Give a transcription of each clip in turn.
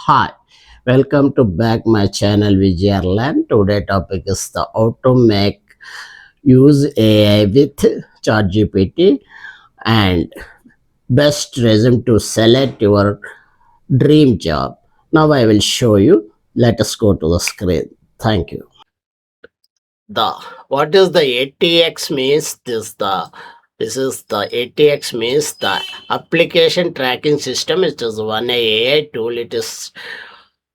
Hi, welcome to back my channel Vijayarland. Today topic is the how to make use AI with ChatGPT and best resume to select your dream job. Now I will show you. Let us go to the screen. Thank you. The what is the ATX means? This is the ATX means the application tracking system. It is one AI tool. It is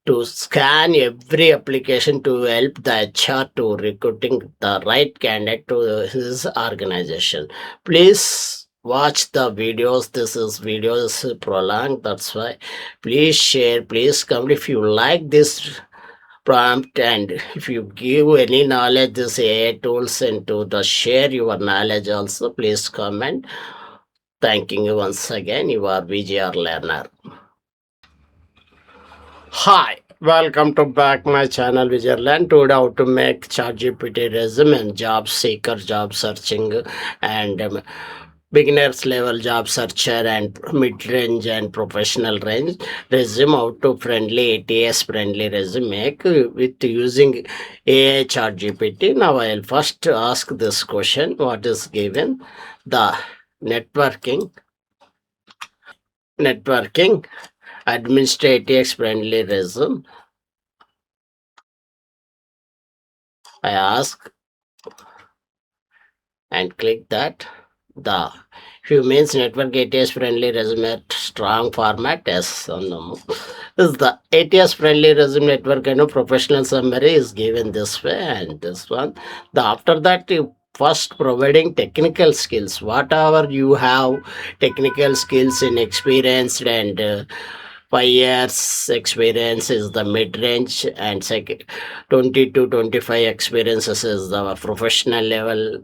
to scan every application to help the HR to recruiting the right candidate to his organization. Please watch the videos. This is videos prolonged. That's why. Please share. Please comment if you like this prompt and if you give any knowledge this AI tools and to the share your knowledge also. Please comment. Thanking you once again. You are VGR learner. Hi, welcome to back my channel Vijayland. Today how to make ChatGPT resume and job seeker, job searching and beginners level job searcher and mid-range and professional range resume how to friendly ATS-friendly resume make with using AI ChatGPT. Now I'll first ask this question. What is given? The networking administrative friendly resume. I ask and click that. The humans network ATS friendly resume strong format. Yes or no? Is the ATS friendly resume network professional summary is given this way and this one. The after that you first providing technical skills. Whatever you have technical skills in experienced and 5 years experience is the mid-range and second 20 to 25 experiences is the professional level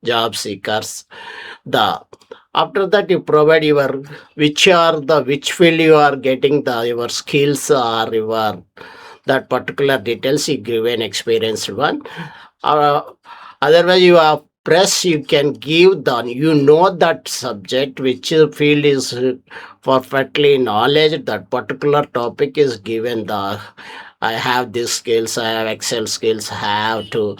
job seekers. The after that you provide your which field you are getting the your skills or your that particular details you give an experienced one. uh, Otherwise you are press you can give the that subject which field is perfectly knowledge that particular topic is given the I have these skills, I have Excel skills, I have to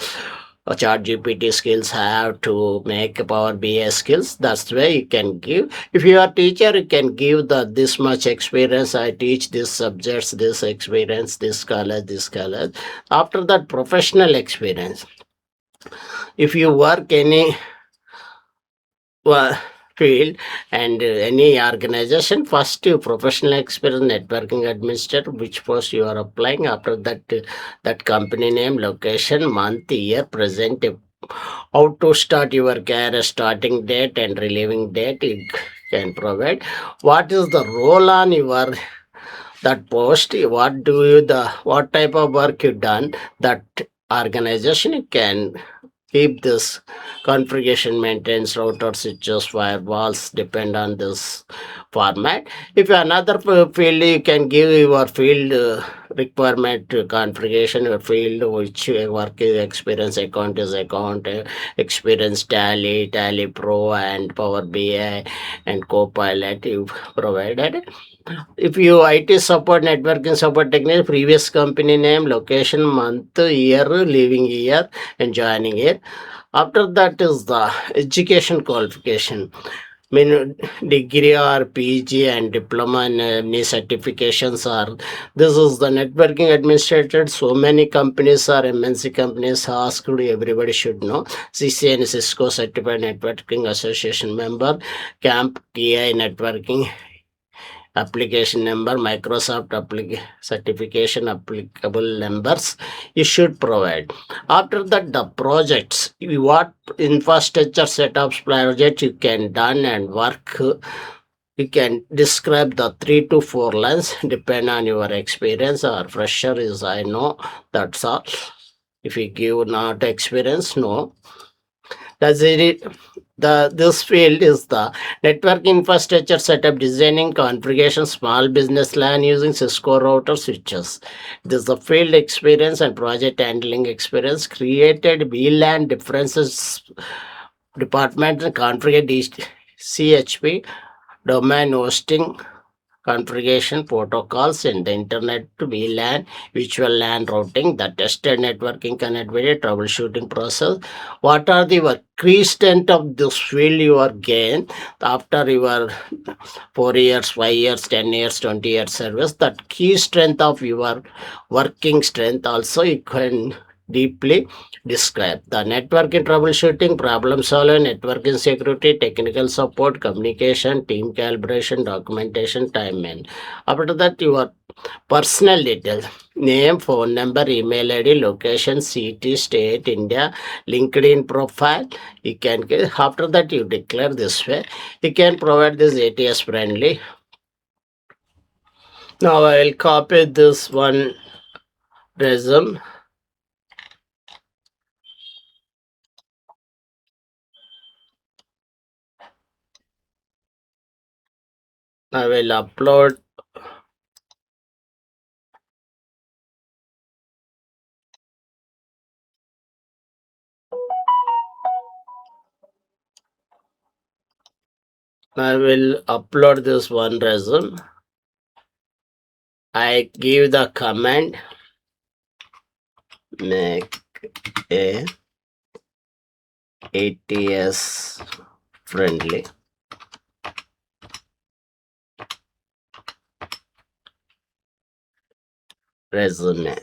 chat GPT skills, have to make Power BI skills. That's the way you can give. If you are teacher, you can give the this much experience. I teach this subjects, this experience, this college. After that, professional experience. If you work any field and any organization, first you professional experience networking administrator, which post you are applying. After that, that company name, location, month, year, present, how to start your career, starting date and relieving date you can provide. What is the role on your that post? What do you the what type of work you done that organization you can keep this configuration maintains router switches firewalls depend on this format. If another field you can give your field requirement configuration your field which work is experience account is account experience tally pro and Power BI and Copilot you provided. If you IT support, networking support technician, previous company name, location, month, year, leaving year, and joining year. After that is the education qualification. Mean degree or PG and diploma and any certifications are. This is the networking administrator. So many companies are MNC companies asked. Everybody should know. CC and Cisco Certified Networking Association member. Camp TI Networking application number, Microsoft certification applicable numbers you should provide. After that, the projects, what infrastructure setups project you can done and work. You can describe the 3 to 4 lines, depend on your experience or fresher is I know. That's all. If you give not experience, no. That's it. This field is the network infrastructure setup, designing configuration, small business LAN using Cisco router switches. This is the field experience and project handling experience. Created VLAN differences department and configured CHP, domain hosting, configuration protocols in the internet, VLAN, virtual LAN routing, the tested networking connectivity, troubleshooting process. What are the key strength of this field you are gained after your 4 years, 5 years, 10 years, 20 years service? That key strength of your working strength also you can deeply describe. The networking troubleshooting, problem solving, networking security, technical support, communication, team calibration, documentation, time man. After that, your personal details: name, phone number, email ID, location, city, state, India, LinkedIn profile. You can get, after that you declare this way. You can provide this ATS friendly. Now I will copy this one resume. I will upload. I will upload this one resume. I give the command make a ATS friendly resume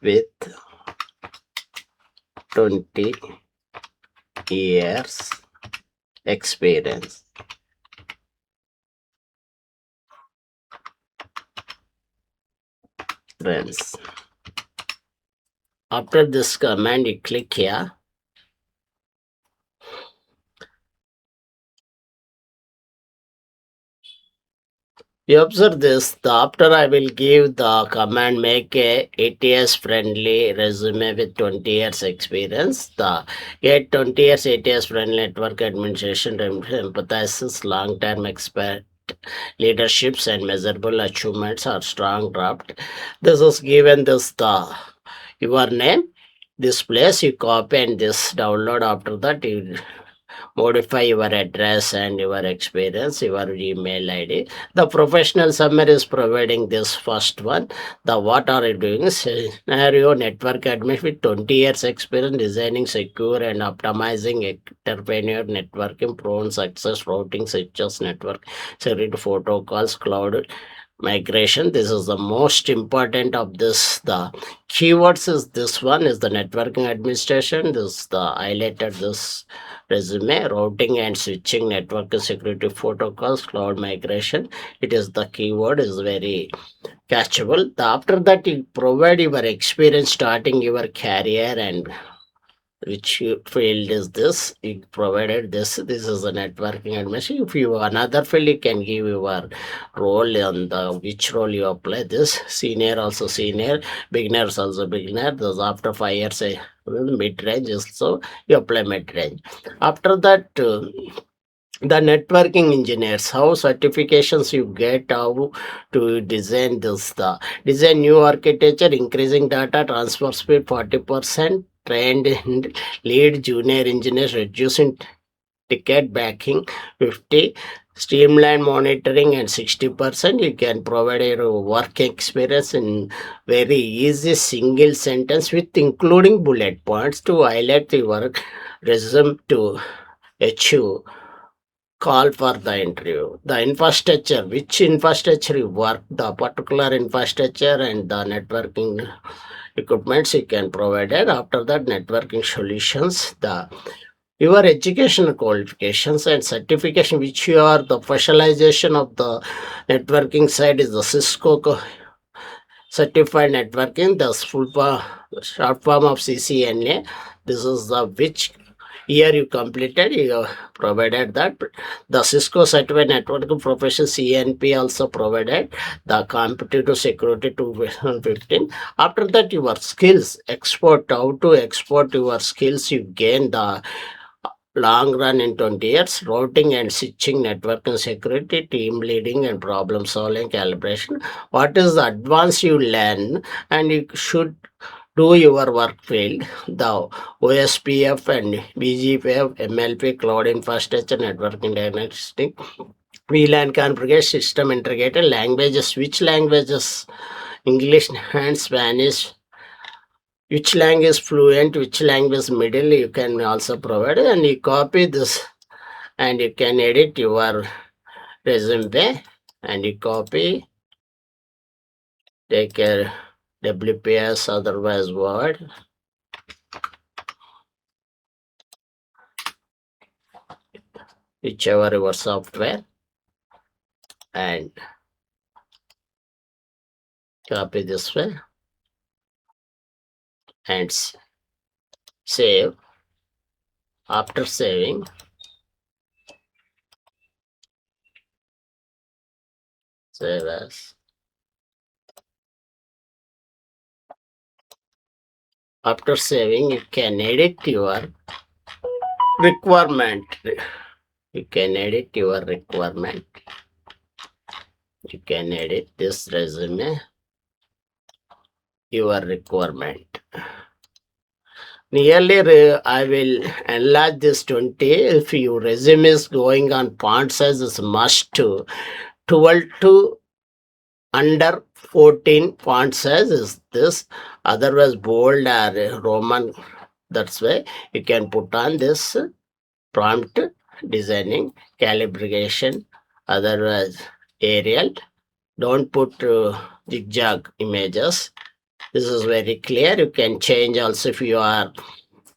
with 20 years experience. Friends. After this command, you click here. You observe this. After I will give the command make a ATS friendly resume with 20 years experience. The get 20 years ATS friendly network administration empathizes long term expert leaderships and measurable achievements are strong draft. This is given this the your name. This place you copy and this download. After that you modify your address and your experience, your email ID. The professional summary is providing this first one. The what are you doing? Scenario network admin with 20 years experience designing secure and optimizing entrepreneur networking, prone success routing, switches network, security protocols, cloud migration. This is the most important of this. The keywords is this one is the networking administration. This the highlighted this resume, routing and switching, network security protocols, cloud migration. It is the keyword is very catchable. After that, you provide your experience starting your career and which field is this. You provided this. This is the networking admission. If you another field, you can give your role on the which role you apply this. Senior also senior, beginners also beginner. Those after 5 years, mid range is so you apply mid range. After that, the networking engineers, how certifications you get, how to design this, the design new architecture, increasing data transfer speed 40%, trained and lead junior engineers, reducing ticket backing 50, streamline monitoring and 60%. You can provide your work experience in very easy single sentence with including bullet points to highlight your resume to achieve call for the interview. The infrastructure, which infrastructure you work, the particular infrastructure and the networking equipments you can provide it. After that, networking solutions, the your educational qualifications and certification, which you are the specialization of the networking side is the Cisco certified networking, the short form of CCNA. This is the which year you completed, you provided that. The Cisco certified networking profession CNP also provided the competitive security 2015. After that, your skills export, how to export your skills you gain the long run in 20 years, routing and switching, networking security, team leading and problem solving, calibration. What is the advance you learn and you should do your work field. The OSPF and BGPF, MLP, cloud infrastructure, networking diagnostic, VLAN configuration, system integrated, languages, which languages? English and Spanish. Which language fluent, which language middle, you can also provide, and you copy this and you can edit your resume and you copy, take a WPS, otherwise Word, whichever your software, and copy this way and save. After saving, save as. After saving, you can edit your requirement. You can edit your requirement. You can edit this resume, your requirement. Nearly, I will enlarge this 20. If your resume is going on font size, is must to 12 to under 14 font size is this. Otherwise, bold or Roman. That's why you can put on this prompt designing, calibration, otherwise Arial. Don't put zigzag images. This is very clear. You can change also if you are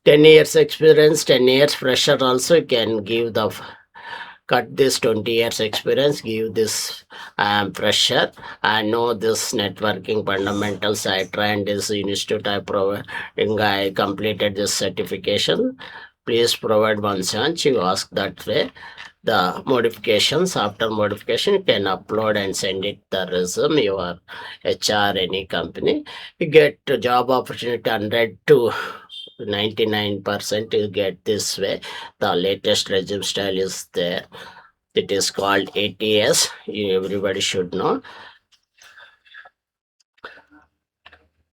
10 years experience, 10 years fresher also, you can give the cut this 20 years experience, give this fresher. I know this networking fundamentals. I trained this institute. I completed this certification. Please provide one chance. You ask that way. The modifications, after modification, you can upload and send it the resume, your HR, any company. You get a job opportunity 100 to 99% you get this way. The latest resume style is there. It is called ATS. Everybody should know.